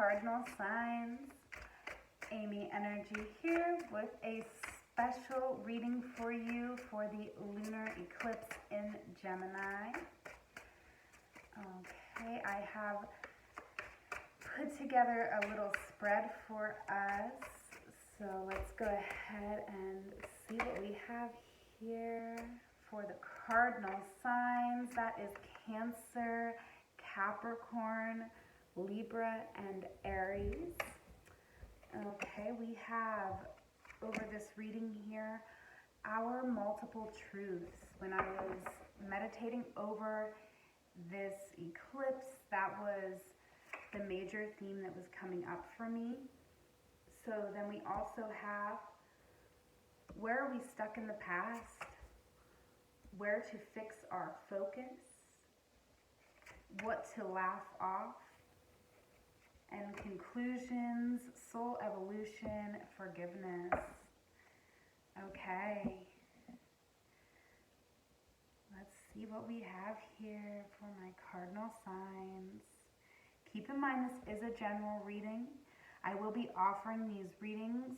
cardinal signs. Amy Energy here with a special reading for you for the lunar eclipse in Gemini. Okay, I have put together a little spread for us. So let's go ahead and see what we have here for the cardinal signs. That is Cancer, Capricorn, Libra, and Aries. Okay, we have over this reading here our multiple truths. When I was meditating over this eclipse, that was the major theme that was coming up for me. So then we also have, where are we stuck in the past? Where to fix our focus? What to laugh off? And conclusions, soul evolution, forgiveness. Okay. Let's see what we have here for my cardinal signs. Keep in mind this is a general reading. I will be offering these readings.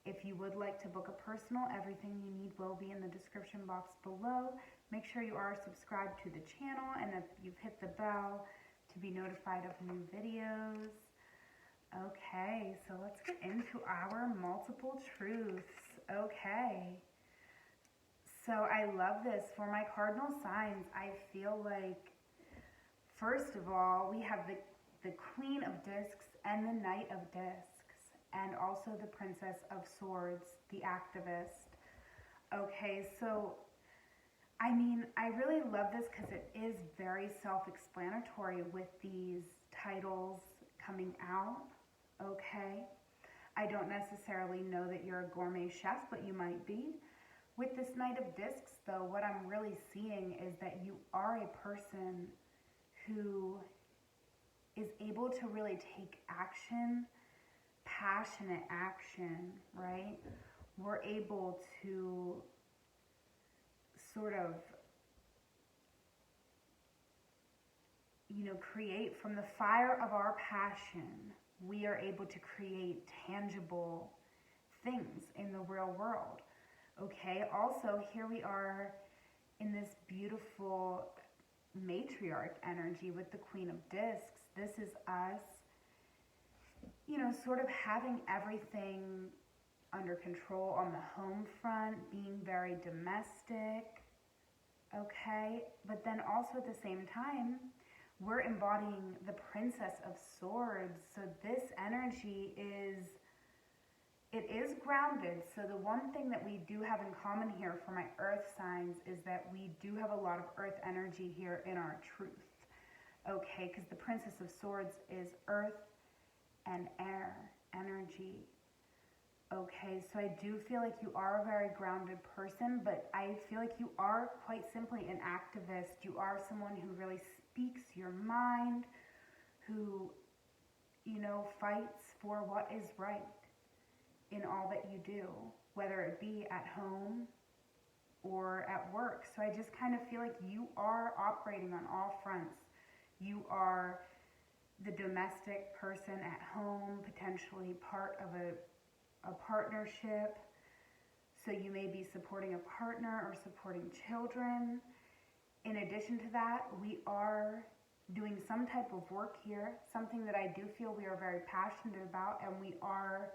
If you would like to book a personal, everything you need will be in the description box below. Make sure you are subscribed to the channel and that you've hit the bell to be notified of new videos. Okay, so let's get into our multiple truths. Okay. So I love this. For my cardinal signs, I feel like, first of all, we have the Queen of Discs and the Knight of Discs, and also the Princess of Swords, the activist. Okay, so, I mean, I really love this because it is very self-explanatory with these titles coming out. Okay, I don't necessarily know that you're a gourmet chef, but you might be. With this Knight of Discs, though, what I'm really seeing is that you are a person who is able to really take action, passionate action, right? We're able to sort of, create from the fire of our passion. We are able to create tangible things in the real world. Okay, also here we are in this beautiful matriarch energy with the Queen of Discs. This is us, sort of having everything under control on the home front, being very domestic, okay? But then also at the same time, we're embodying the Princess of Swords. So this energy is grounded. So the one thing that we do have in common here for my earth signs is that we do have a lot of earth energy here in our truth. Okay, because the Princess of Swords is earth and air energy. Okay, so I do feel like you are a very grounded person, but I feel like you are quite simply an activist. You are someone who really speaks your mind, who, fights for what is right in all that you do, whether it be at home or at work. So I just kind of feel like you are operating on all fronts. You are the domestic person at home, potentially part of a partnership. So you may be supporting a partner or supporting children. In addition to that, we are doing some type of work here, something that I do feel we are very passionate about, and we are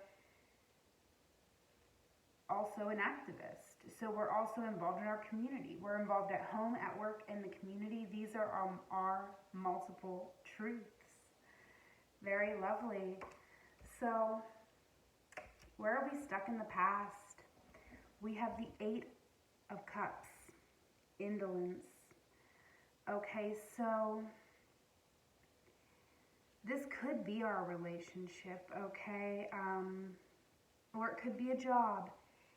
also an activist. So we're also involved in our community. We're involved at home, at work, in the community. These are our multiple truths. Very lovely. So where are we stuck in the past? We have the 8 of Cups, indolence. Okay, so this could be our relationship, okay? Or it could be a job.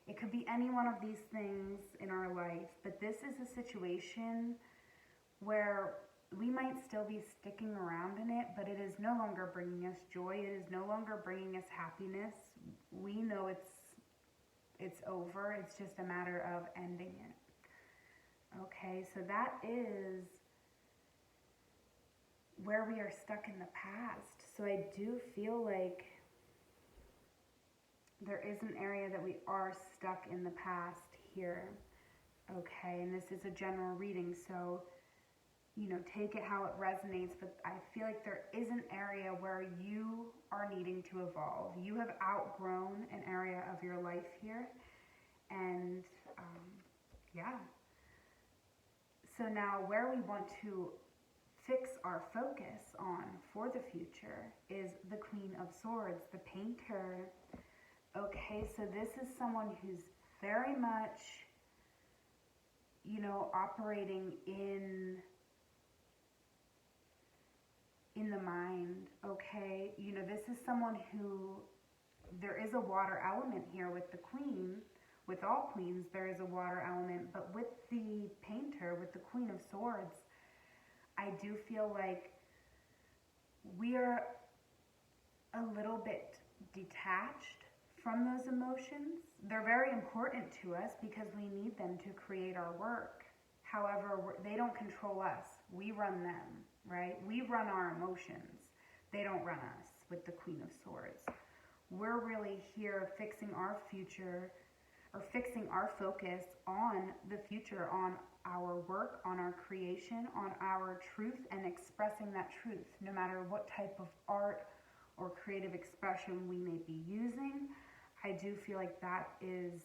It could be any one of these things in our life. But this is a situation where we might still be sticking around in it, but it is no longer bringing us joy. It is no longer bringing us happiness. We know it's over. It's just a matter of ending it. Okay, so that is where we are stuck in the past. So I do feel like there is an area that we are stuck in the past here. Okay, and this is a general reading, so take it how it resonates, but I feel like there is an area where you are needing to evolve. You have outgrown an area of your life here, and yeah. So now where we want to fix our focus on for the future is the Queen of Swords, the painter. Okay, so this is someone who's very much, operating in the mind, okay? This is someone who, there is a water element here with the Queen. With all queens, there is a water element, but with the painter, with the Queen of Swords, I do feel like we are a little bit detached from those emotions. They're very important to us because we need them to create our work. However, they don't control us. We run them, right? We run our emotions. They don't run us with the Queen of Swords. We're really here fixing our future, or fixing our focus on the future, on our work, on our creation, on our truth, and expressing that truth, no matter what type of art or creative expression we may be using. I do feel like that is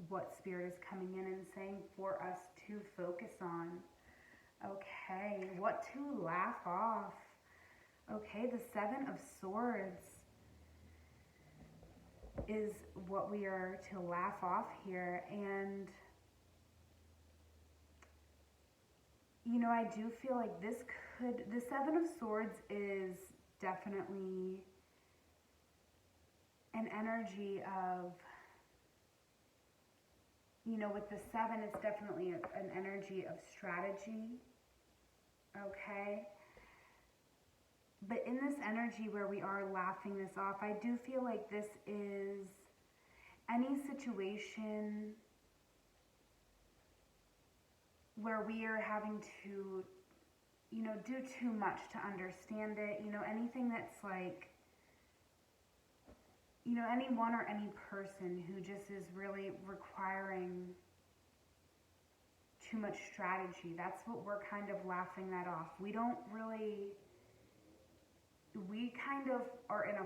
what Spirit is coming in and saying for us to focus on. Okay, what to laugh off. Okay, the Seven of Swords is what we are to laugh off here. And I do feel like the Seven of Swords is definitely an energy of, with the seven, it's definitely an energy of strategy, okay? But in this energy where we are laughing this off, I do feel like this is any situation where we are having to, do too much to understand it, anything that's like, anyone or any person who just is really requiring too much strategy. That's what we're kind of laughing that off. We kind of are in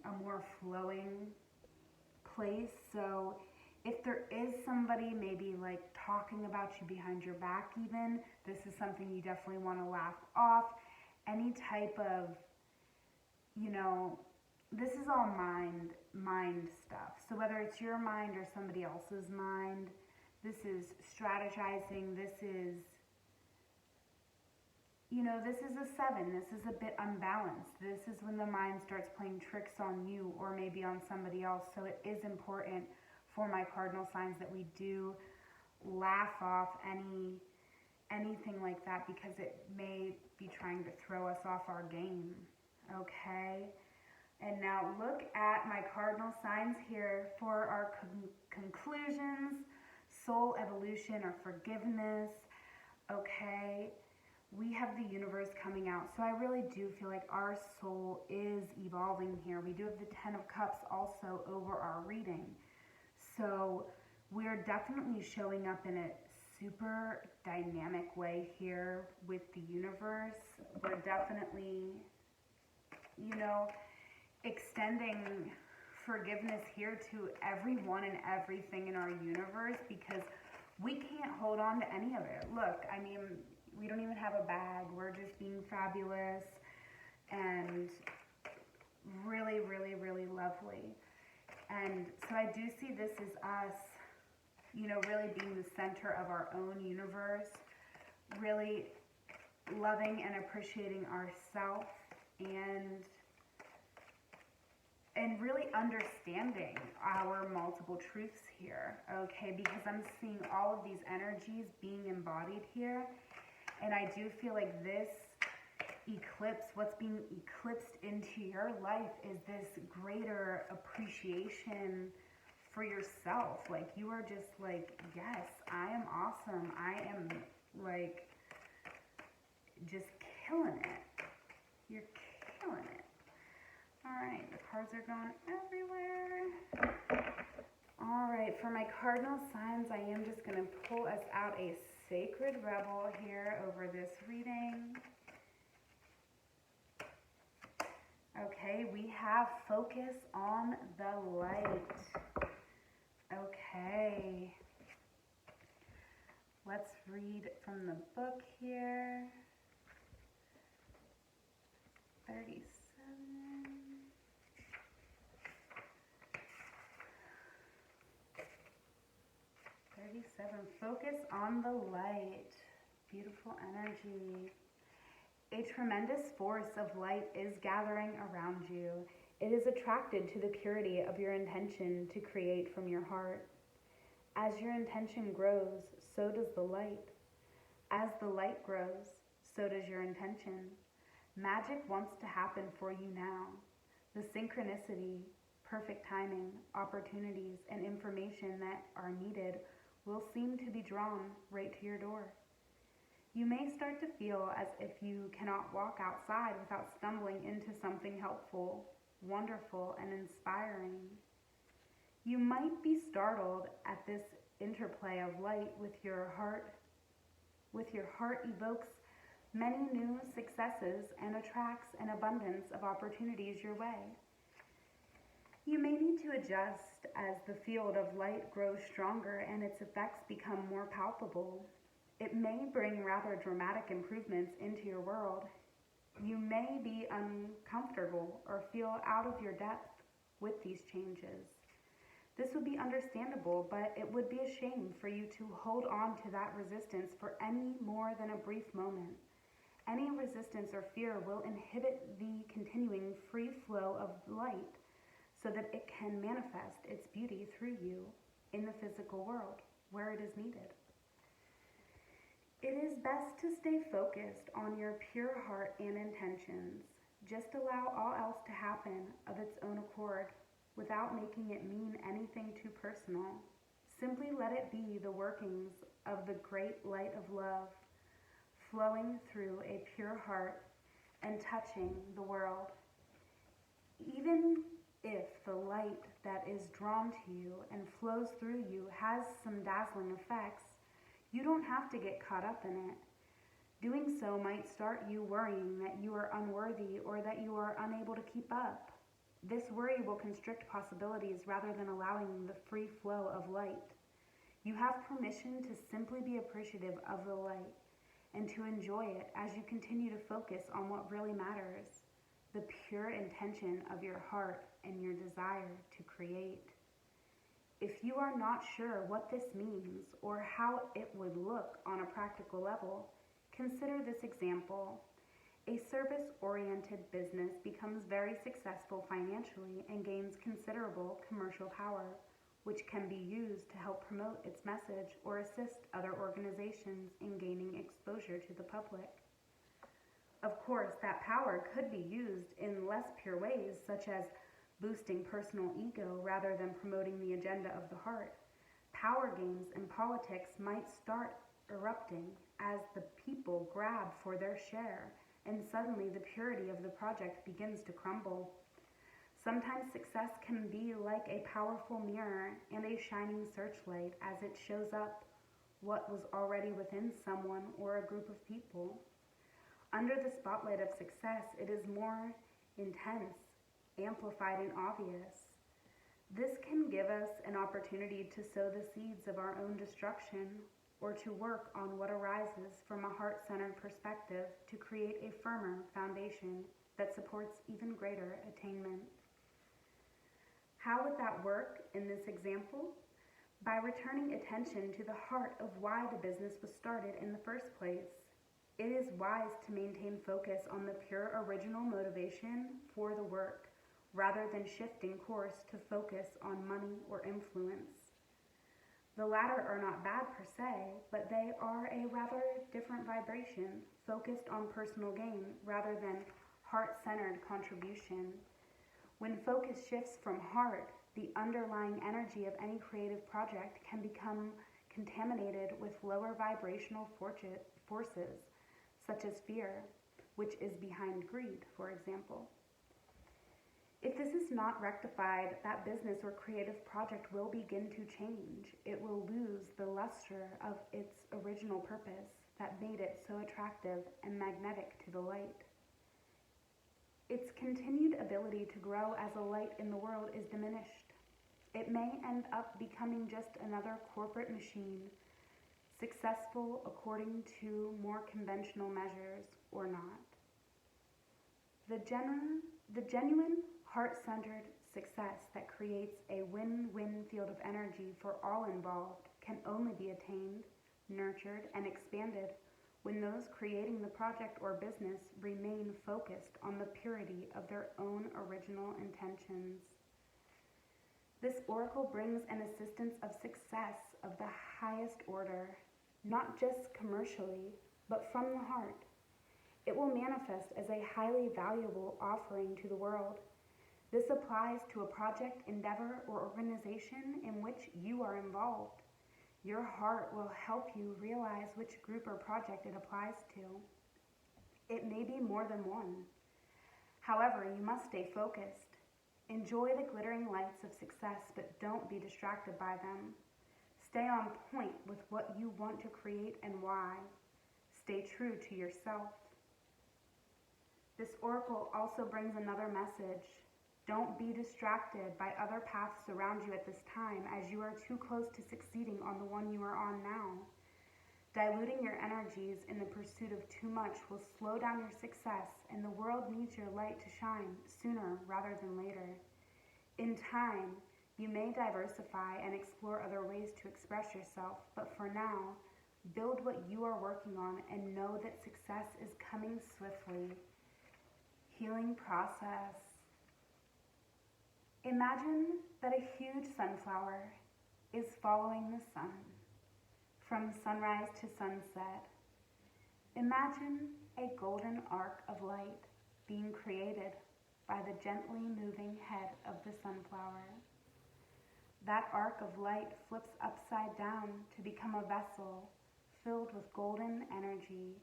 a more flowing place. So if there is somebody maybe like talking about you behind your back even, this is something you definitely want to laugh off. Any type of, this is all mind stuff. So whether it's your mind or somebody else's mind, this is strategizing. This is, this is a seven. This is a bit unbalanced. This is when the mind starts playing tricks on you or maybe on somebody else. So it is important for my cardinal signs that we do laugh off anything like that, because it may be trying to throw us off our game. Okay? And now look at my cardinal signs here for our conclusions, soul evolution or forgiveness. Okay, we have the universe coming out. So I really do feel like our soul is evolving here. We do have the Ten of Cups also over our reading. So we're definitely showing up in a super dynamic way here with the universe. We're definitely, extending forgiveness here to everyone and everything in our universe, because we can't hold on to any of it. Look, I mean, we don't even have a bag. We're just being fabulous and really, really, really lovely. And so I do see this as us, really being the center of our own universe, really loving and appreciating ourselves, and really understanding our multiple truths here, okay? Because I'm seeing all of these energies being embodied here, and I do feel like this eclipse, what's being eclipsed into your life is this greater appreciation for yourself. Like, you are just like, yes, I am awesome. I am like just killing it. You're killing it. All right, the cards are going everywhere. All right, for my cardinal signs, I am just going to pull us out a sacred rebel here over this reading. Okay, we have focus on the light. Okay. Let's read from the book here. 37. 37. Focus on the light. Beautiful energy. A tremendous force of light is gathering around you. It is attracted to the purity of your intention to create from your heart. As your intention grows, so does the light. As the light grows, so does your intention. Magic wants to happen for you now. The synchronicity, perfect timing, opportunities, and information that are needed will seem to be drawn right to your door. You may start to feel as if you cannot walk outside without stumbling into something helpful, wonderful, and inspiring. You might be startled at this interplay of light with your heart. Your heart evokes many new successes and attracts an abundance of opportunities your way. You may need to adjust as the field of light grows stronger and its effects become more palpable. It may bring rather dramatic improvements into your world. You may be uncomfortable or feel out of your depth with these changes. This would be understandable, but it would be a shame for you to hold on to that resistance for any more than a brief moment. Any resistance or fear will inhibit the continuing free flow of light so that it can manifest its beauty through you in the physical world where it is needed. It is best to stay focused on your pure heart and intentions. Just allow all else to happen of its own accord without making it mean anything too personal. Simply let it be the workings of the great light of love flowing through a pure heart and touching the world. Even if the light that is drawn to you and flows through you has some dazzling effects, you don't have to get caught up in it. Doing so might start you worrying that you are unworthy or that you are unable to keep up. This worry will constrict possibilities rather than allowing the free flow of light. You have permission to simply be appreciative of the light and to enjoy it as you continue to focus on what really matters, the pure intention of your heart and your desire to create. If you are not sure what this means or how it would look on a practical level, consider this example. A service-oriented business becomes very successful financially and gains considerable commercial power, which can be used to help promote its message or assist other organizations in gaining exposure to the public. Of course, that power could be used in less pure ways, such as boosting personal ego rather than promoting the agenda of the heart. Power games and politics might start erupting as the people grab for their share, and suddenly the purity of the project begins to crumble. Sometimes success can be like a powerful mirror and a shining searchlight as it shows up what was already within someone or a group of people. Under the spotlight of success, it is more intense, amplified, and obvious. This can give us an opportunity to sow the seeds of our own destruction or to work on what arises from a heart-centered perspective to create a firmer foundation that supports even greater attainment. How would that work in this example? By returning attention to the heart of why the business was started in the first place. It is wise to maintain focus on the pure original motivation for the work, rather than shifting course to focus on money or influence. The latter are not bad per se, but they are a rather different vibration, focused on personal gain rather than heart-centered contribution. When focus shifts from heart, the underlying energy of any creative project can become contaminated with lower vibrational forces, such as fear, which is behind greed, for example. If this is not rectified, that business or creative project will begin to change. It will lose the luster of its original purpose that made it so attractive and magnetic to the light. Its continued ability to grow as a light in the world is diminished. It may end up becoming just another corporate machine, successful according to more conventional measures or not. The genuine, heart-centered success that creates a win-win field of energy for all involved can only be attained, nurtured, and expanded when those creating the project or business remain focused on the purity of their own original intentions. This oracle brings an assistance of success of the highest order, not just commercially, but from the heart. It will manifest as a highly valuable offering to the world. This applies to a project, endeavor, or organization in which you are involved. Your heart will help you realize which group or project it applies to. It may be more than one. However, you must stay focused. Enjoy the glittering lights of success, but don't be distracted by them. Stay on point with what you want to create and why. Stay true to yourself. This oracle also brings another message. Don't be distracted by other paths around you at this time, as you are too close to succeeding on the one you are on now. Diluting your energies in the pursuit of too much will slow down your success, and the world needs your light to shine sooner rather than later. In time, you may diversify and explore other ways to express yourself, but for now, build what you are working on and know that success is coming swiftly. Healing process. Imagine that a huge sunflower is following the sun from sunrise to sunset. Imagine a golden arc of light being created by the gently moving head of the sunflower. That arc of light flips upside down to become a vessel filled with golden energy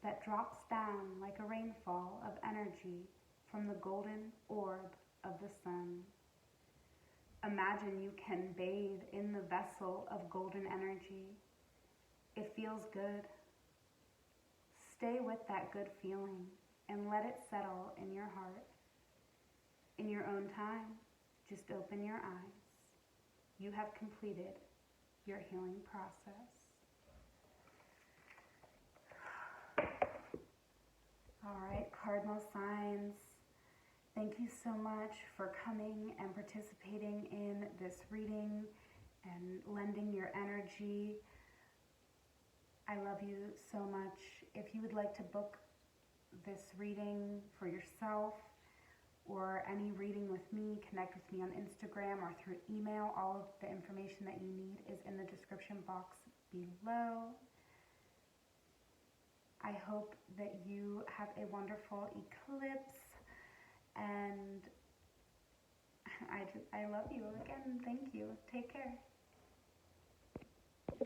that drops down like a rainfall of energy from the golden orb of the sun. Imagine you can bathe in the vessel of golden energy. It feels good. Stay with that good feeling and let it settle in your heart. In your own time, just open your eyes. You have completed your healing process. All right, cardinal signs. Thank you so much for coming and participating in this reading and lending your energy. I love you so much. If you would like to book this reading for yourself or any reading with me, connect with me on Instagram or through email. All of the information that you need is in the description box below. I hope that you have a wonderful eclipse, and I love you again. Thank you. Take care.